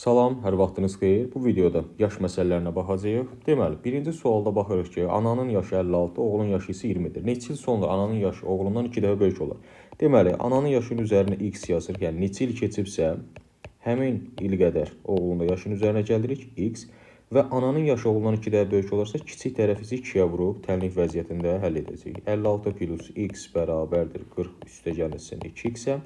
Salam, hər vaxtınız xeyir. Bu videoda yaş məsələlərinə baxacağıq. Deməli, birinci sualda baxırıq ki, ananın yaşı 56, oğlun yaşı isə 20-dir. Neçə il sonra ananın yaşı oğlundan 2 dəfə böyük olar? Deməli, ananın yaşının üzərinə x yazır. Yəni neçə il keçibsə, həmin il qədər oğlun da yaşının üzərinə gəlirik x və ananın yaşı oğlundan 2 dəfə böyük olarsa, kiçik tərəfi 2-yə vurub tənlik vəziyyətində həll edəcəyik. 56 plus x bərabərdir 40 üstə gəlirsin 2x-ə.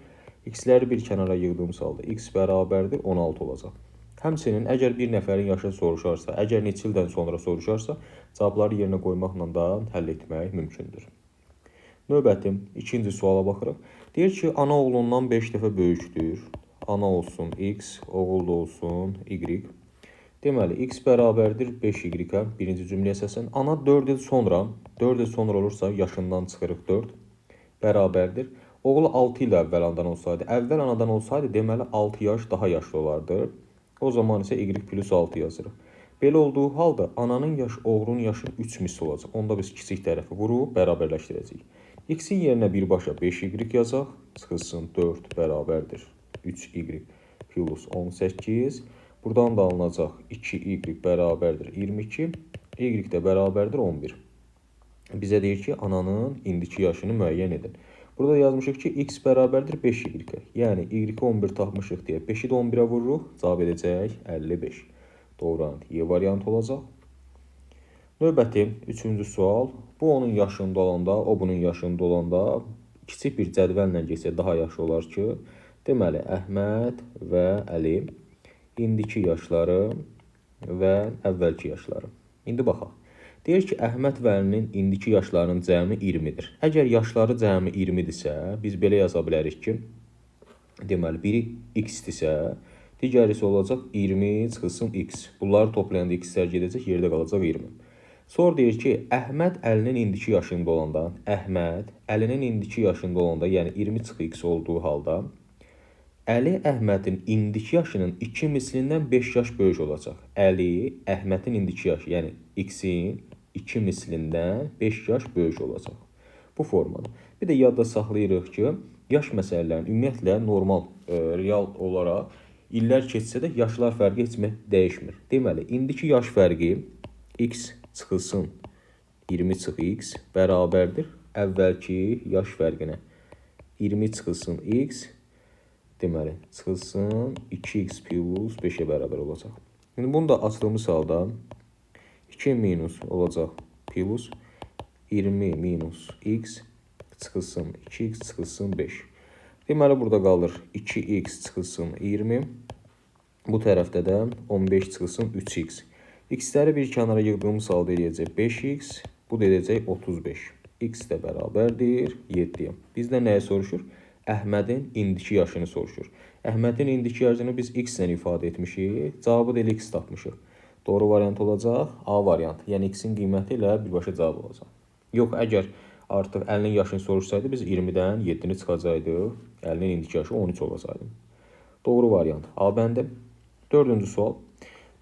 X-ləri bir kənara yığdığımız halda x bərabərdir 16 olacaq. Həmçinin əgər bir nəfərin yaşı soruşarsa, əgər neçə ildən sonra soruşarsa, cavabları yerinə qoymaqla da həll etmək mümkündür. Növbəti ikinci suala baxırıq. Deyir ki, ana oğlundan 5 dəfə böyükdür. Ana olsun x, oğul da olsun y. Deməli, x bərabərdir 5y-ə birinci cümləyə əsasən. Ana 4 il sonra olursa yaşından çıxırıq 4 bərabərdir. Oğlu 6 il əvvəl anadan olsaydı, anadan olsaydı deməli 6 yaş daha yaşlı olardı. O zaman isə y plus 6 yazırıq. Belə olduğu halda ananın yaşı oğlunun yaşının 3 misli olacaq. Onda biz kiçik tərəfi vurub bərabərləşdirəcəyik. X-in yerinə birbaşa 5y yazaq. Çıxılsın 4 bərabərdir 3y plus 18. Buradan da alınacaq 2y bərabərdir 22. Y də bərabərdir 11. Bizə deyir ki, ananın indiki yaşını müəyyən edin. Burada yazmışıq ki, x bərabərdir 5y. Yəni, y-i 11 tapmışıq deyə 5-i də 11-ə vururuq. Cavab edəcək 55. Doğru Y variantı olacaq. Növbəti, üçüncü sual. Bu onun yaşında olanda, o bunun yaşında olanda kiçik bir cədvəllə getsə daha yaxşı olar ki, deməli, Əhməd və Əli indiki yaşları və əvvəlki yaşları. İndi baxaq. Deyir ki, Əhməd və Əlinin indiki yaşlarının cəmi 20-dir. Əgər yaşları cəmi 20-dirsə, biz belə yaza bilərik ki, deməli, biri x-dirsə, digəri isə olacaq 20 çıxılsın x. Bunları toplayanda x-lər gedəcək, yerdə qalacaq 20. Sonra deyir ki, Əhməd Əlinin indiki yaşında olanda, Əhməd Əlinin indiki yaşında olanda, yəni 20 çıx x olduğu halda, Əli Əhmədin indiki yaşının 2 mislindən 5 yaş böyük olacaq. Əli Əhmədin indiki yaşı, yəni x-in 2 mislindən 5 yaş böyük olacaq. Bu formada. Bir də yadda saxlayırıq ki, yaş məsələlərini ümumiyyətlə normal, real olaraq illər keçsə də yaşlar fərqi heç dəyişmir. Deməli, indiki yaş fərqi x çıxılsın 20 çıx x bərabərdir əvvəlki yaş fərqinə. 20 çıxılsın x deməli, çıxılsın 2x plus 5-ə bərabər olacaq. Yəni, bunu da açdığımız halda 2 minus olacaq plus 20 minus x çıxılsın 2x çıxılsın 5. Deməli, burada qalır 2x çıxılsın 20. Bu tərəfdə də 15 çıxılsın 3x. X-ləri bir kənara yığdığımız halda eləyəcək 5x. Bu da eləyəcək 35. X də bərabərdir 7-yə. Bizdən nəyə soruşur? Əhmədin indiki yaşını soruşur. Əhmədin indiki yaşını biz x ilə ifadə etmişik. Cavabı da x tapmışıq. Doğru variant olacaq A variantı. Yəni x-in qiyməti ilə birbaşa cavab olacaq. Yox, əgər artıq Əlinin yaşını soruşsaydı, biz 20-dən 7-ni çıxacaqdıq. Əlinin indiki yaşı 13 olacaqdı. Doğru variant A bəndi. Dördüncü sual.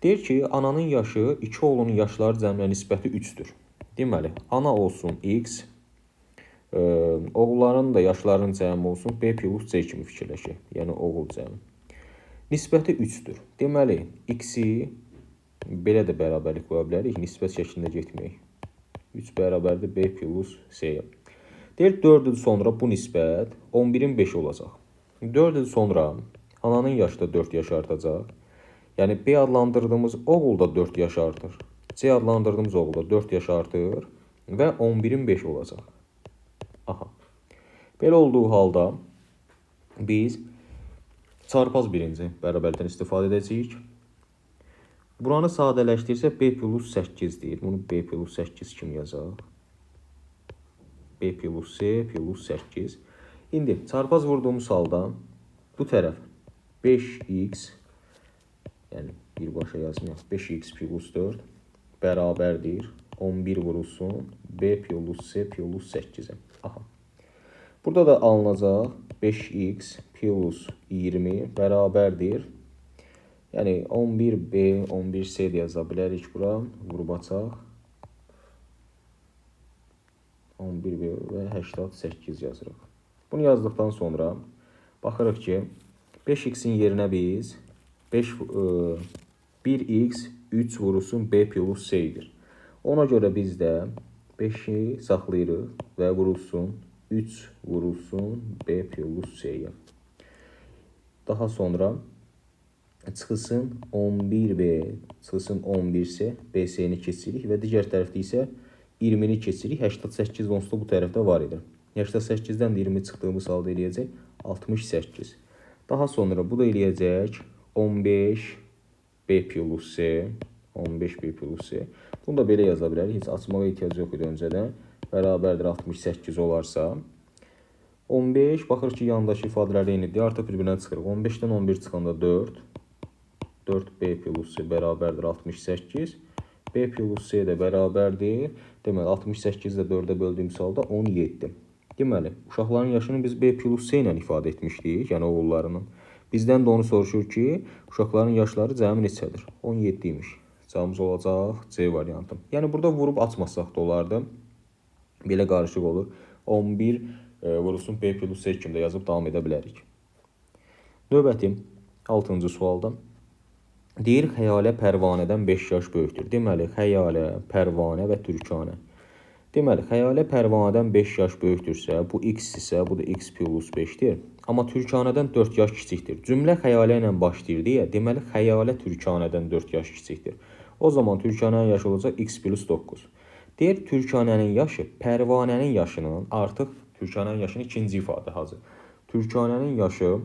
Deyir ki, ananın yaşı 2 oğlunun yaşları cəmlə nisbəti 3-dür. Deməli, ana olsun x, oğulların da yaşlarının cəmi olsun B plus C kimi fikirləşək. Yəni, oğul cəmi. Nisbəti 3-dür. Deməli, x-i belə də bərabərlik qoya bilərik. Nisbət şəklində getməyək. 3 bərabərdir B plus C-yə. Deyir, 4 il sonra bu nisbət 11-in 5 olacaq. 4 il sonra ananın yaşı da 4 yaş artacaq. Yəni, B adlandırdığımız oğul da 4 yaş artır. C adlandırdığımız oğul da 4 yaş artır və 11-in 5 olacaq. Aha. Belə olduğu halda biz çarpaz birinci bərabərlikdən istifadə edəcəyik. Buranı sadələşdirsə B plus 8 deyir. Bunu B plus 8 kimi yazaq. B plus C plus 8. İndi çarpaz vurduğumuz halda bu tərəf 5x, yəni birbaşa yazmayaq, 5x plus 4 bərabərdir 11 vurulsun B plus C plus 8-ə. Aha. Burada da alınacaq 5x plus 20 bərabərdir. Yəni 11b, 11c də yaza bilərik bura. Vurub açaq. 11b və 88 yazırıq. Bunu yazdıqdan sonra baxırıq ki, 5x-in yerinə biz 1x 3 vurulsun b plus c-dir. Ona görə biz də 5-i saxlayırıq və vurulsun 3 vurulsun b plus c-yə. Daha sonra çıxılsın 11b, çıxılsın 11c, bc-ni keçirik və digər tərəfdə isə 20-ni keçirik. 88 onsuz da bu tərəfdə var idi. 88-dən də 20 çıxdığımız halda eləyəcək 68. Daha sonra bu da eləyəcək 15b plus c, 15b plus c. Bunu da belə yaza bilərik. Heç açmağa ehtiyac yox idi öncədən. Bərabərdir 68 olarsa. 15, baxırıq ki, yanındakı ifadələr eynidir. Artıq bir-birinə çıxırıq. 15-dən 11 çıxanda 4. 4b plus c bərabərdir 68. B plus c də bərabərdir. Deməli, 68-i də 4-ə böldüyümüz halda 17. Deməli, uşaqların yaşını biz B plus C ilə ifadə etmişdik, yəni oğullarının. Bizdən də onu soruşur ki, uşaqların yaşları cəmi neçədir? 17 imiş. Cavabımız olacaq C variantı. Yəni, burada vurub açmasaq da olardı. Belə qarışıq olur. 11 vurulsun B plus C kimi də yazıb davam edə bilərik. Növbəti 6-cı sualda. Deyir, xəyalə pərvanədən 5 yaş böyükdür. Deməli, xəyalə, pərvanə və türkanə. Deməli, xəyalə pərvanədən 5 yaş böyükdürsə, bu x isə, bu da x plus 5-dir. Amma türkanədən 4 yaş kiçikdir. Cümlə xəyalə ilə başlayır deyə, deməli, xəyalə türkanədən 4 yaş kiçikdir. O zaman türkanənin yaşı olacaq x plus 9. Deyir, türkanənin yaşı pərvanənin yaşının, artıq türkanənin yaşının ikinci ifadə hazır. Türkanənin yaşı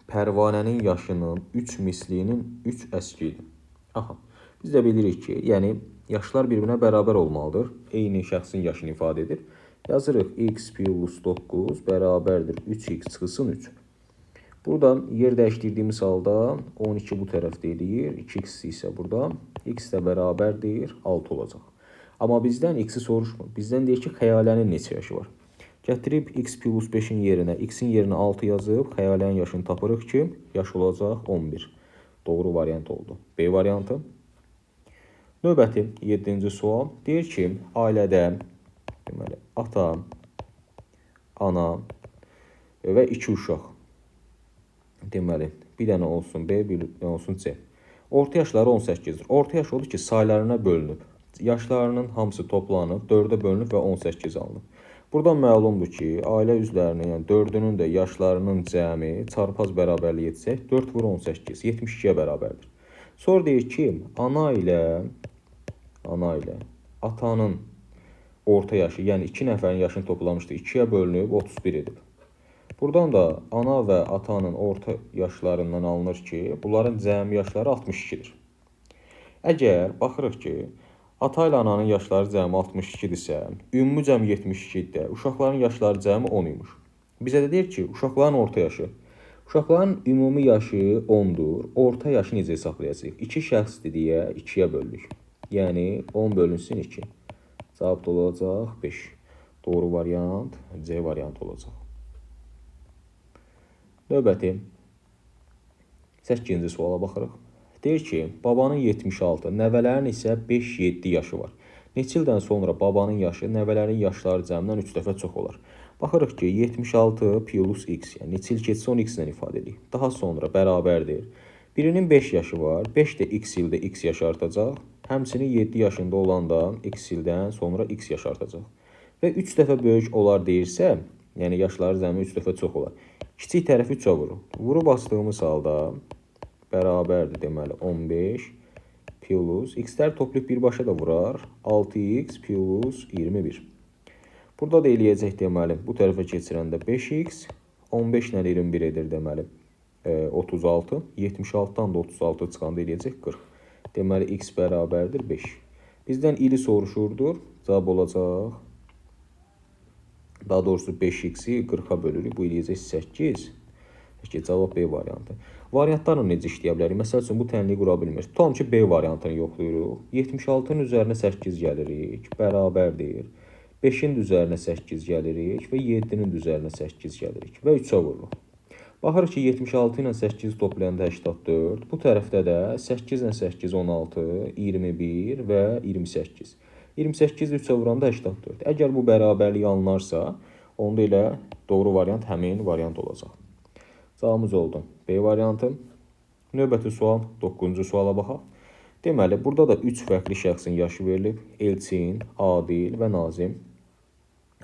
pərvanənin yaşının 3 misliyinin 3 əskidir. Aha, biz də bilirik ki, yəni yaşlar bir-birinə bərabər olmalıdır. Eyni şəxsin yaşını ifadə edir. Yazırıq x plus 9 bərabərdir 3x çıxılsın 3. Burada yer dəyişdirdiyimiz halda 12 bu tərəfdə eləyir. 2x isə burada x də bərabərdir 6 olacaq. Amma bizdən x-i soruşmur. Bizdən deyir ki, xəyalənin neçə yaşı var? Gətirib x plus 5-in yerinə, x-in yerinə 6 yazıb, xəyalənin yaşını tapırıq ki, yaş olacaq 11. Doğru variant oldu. B variantı. Növbəti 7-ci sual. Deyir ki, ailədə deməli, ata, ana və 2 uşaq. Deməli, bir dənə olsun B, bir dənə olsun C. Orta yaşları 18-dir. Orta yaş odur ki, saylarına bölünüb. Yaşlarının hamısı toplanıb, 4-ə bölünüb və 18 alınıb. Buradan məlumdur ki, ailə üzvlərinin, yəni 4-ünün də yaşlarının cəmi çarpaz bərabərlik etsək, 4 vur 18, 72-yə bərabərdir. Sonra deyir ki, ana ilə atanın orta yaşı, yəni 2 nəfərin yaşını toplamışdır, 2-yə bölünüb 31 edib. Buradan da ana və atanın orta yaşlarından alınır ki, bunların cəmi yaşları 62-dir. Əgər baxırıq ki, ata ilə ananın yaşları cəmi 62-dirsə, ümumi cəmi 72-dir, uşaqların yaşları cəmi 10 imiş. Bizə də deyir ki, uşaqların orta yaşı. Uşaqların ümumi yaşı 10-dur. Orta yaşı necə hesablayacaq? 2 şəxsdir deyə 2-yə bölürük. Yəni 10 bölünsün 2. Cavab da olacaq 5. Doğru variant C variantı olacaq. Növbəti 8-ci suala baxırıq. Deyir ki, babanın 76, nəvələrin isə 5-7 yaşı var. Neçə ildən sonra babanın yaşı nəvələrin yaşları cəmindən 3 dəfə çox olar. Baxırıq ki, 76 plus x, yəni neçə il keçsə onu x ilə ifadə edirik. Daha sonra bərabərdir. Birinin 5 yaşı var, 5 də x ildə x yaş artacaq. Həmçinin 7 yaşında olanda x ildən sonra x yaş artacaq. Və 3 dəfə böyük olar deyirsə, yəni yaşları cəmi 3 dəfə çox olar. Kiçik tərəfi 3-ə vurur. Vurub açdığımız halda bərabərdir deməli 15 plus x-lər toplayıb birbaşa da vurar. 6x plus 21. Burada da eləyəcək deməli bu tərəfə keçirəndə 5x 15 ilə 21 edir deməli 36. 76-dan da 36 çıxanda eləyəcək 40. Deməli x bərabərdir 5. Bizdən ili soruşurdur. Cavab olacaq. Daha doğrusu 5x-i 40-a bölürük. Bu eləyəcək 8. Peki, cavab B variantı. Variantlarla necə işləyə bilərik? Məsəl üçün, bu tənliyi qura bilmir. Tutalım ki, B variantını yoxlayırıq. 76-nın üzərinə 8 gəlirik. Bərabərdir. 5-in üzərinə 8 gəlirik və 7-nin üzərinə 8 gəlirik. Və 3-ə vururuq. Baxırıq ki, 76 ilə 8 toplayanda 84. Bu tərəfdə də 8 ilə 8 16, 21 və 28. 28-i 3-ə vuranda 84. Əgər bu bərabərlik alınarsa, onda elə doğru variant həmin variant olacaq. Cavabımız oldu B variantı. Növbəti sual 9-cu suala baxaq. Deməli, burada da 3 fərqli şəxsin yaşı verilib. Elçin, Adil və Nazim.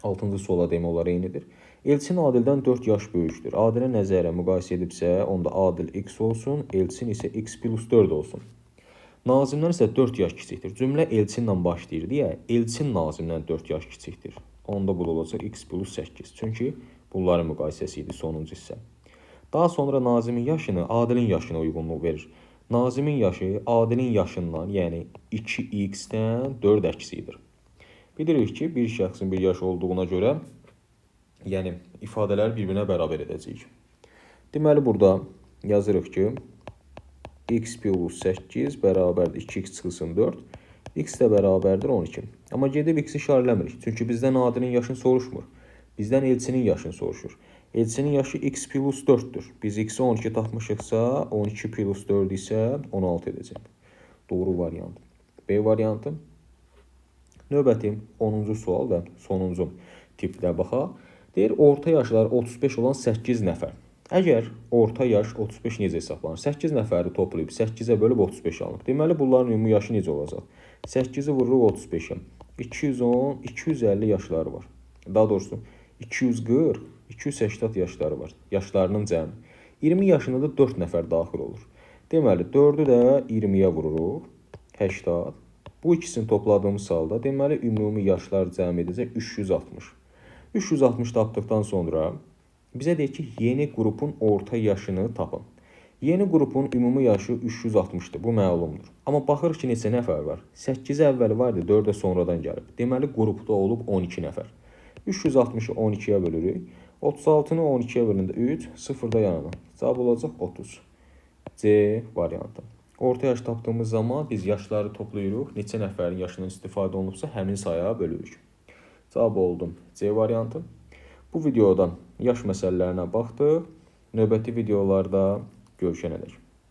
6-cı suala demək olar eynidir. Elçin Adildən 4 yaş böyükdür. Adilə nəzərə müqayisə edibsə, onda Adil x olsun, Elçin isə x plus 4 olsun. Nazimdən isə 4 yaş kiçikdir. Cümlə Elçinlə başlayır deyə, Elçin Nazimdən 4 yaş kiçikdir. Onda bu da olacaq x plus 8. Çünki bunların müqayisəsi idi sonuncu hissə. Daha sonra Nazimin yaşını Adilin yaşına uyğunluq verir. Nazimin yaşı Adilin yaşından, yəni 2x-dən 4 əksidir. Bilirik ki, bir şəxsin bir yaş olduğuna görə, yəni ifadələri bir-birinə bərabər edəcəyik. Deməli, burada yazırıq ki, x plus 8 bərabərdir 2x çıxılsın 4, x də bərabərdir 12. Amma gedib x-i işarələmirik, çünki bizdən Adilin yaşını soruşmur. Bizdən Elçinin yaşını soruşur. Elçinin yaşı x plus 4'dür. Biz x-i 12 tapmışıqsa, 12 plus 4 isə 16 edəcək. Doğru variant. B variantı. Növbəti 10-cu sual və sonuncu tipdə baxaq. Deyir, orta yaşları 35 olan 8 nəfər. Əgər orta yaş 35 necə hesablanır? 8 nəfəri toplayıb 8-ə bölüb 35 alınıb. Deməli, bunların ümumi yaşı necə olacaq? 8-i vururuq 35-ə. 210, 250 yaşları var. Daha doğrusu 240, 280 yaşları var. Yaşlarının cəmi. 20 yaşında da 4 nəfər daxil olur. Deməli, 4-ü də 20-yə vururuq. 80. Bu ikisini topladığımız halda, deməli, ümumi yaşlar cəmi edəcək 360. 360 tapdıqdan sonra bizə deyir ki, yeni qrupun orta yaşını tapın. Yeni qrupun ümumi yaşı 360-dır. Bu məlumdur. Amma baxırıq ki, neçə nəfər var? 8 əvvəli vardı, 4-ə sonradan gəlib. Deməli, qrupda olub 12 nəfər. 360-ı 12-yə bölürük. 36-nı 12-yə bölündə 3, 0-da yanına. Cavab olacaq 30. C variantı. Orta yaş tapdığımız zaman biz yaşları toplayırıq. Neçə nəfərin yaşından istifadə olunubsa, həmin sayaya bölürük. Cavab oldu C variantı. Bu videodan yaş məsələlərinə baxdıq. Növbəti videolarda görüşənədək.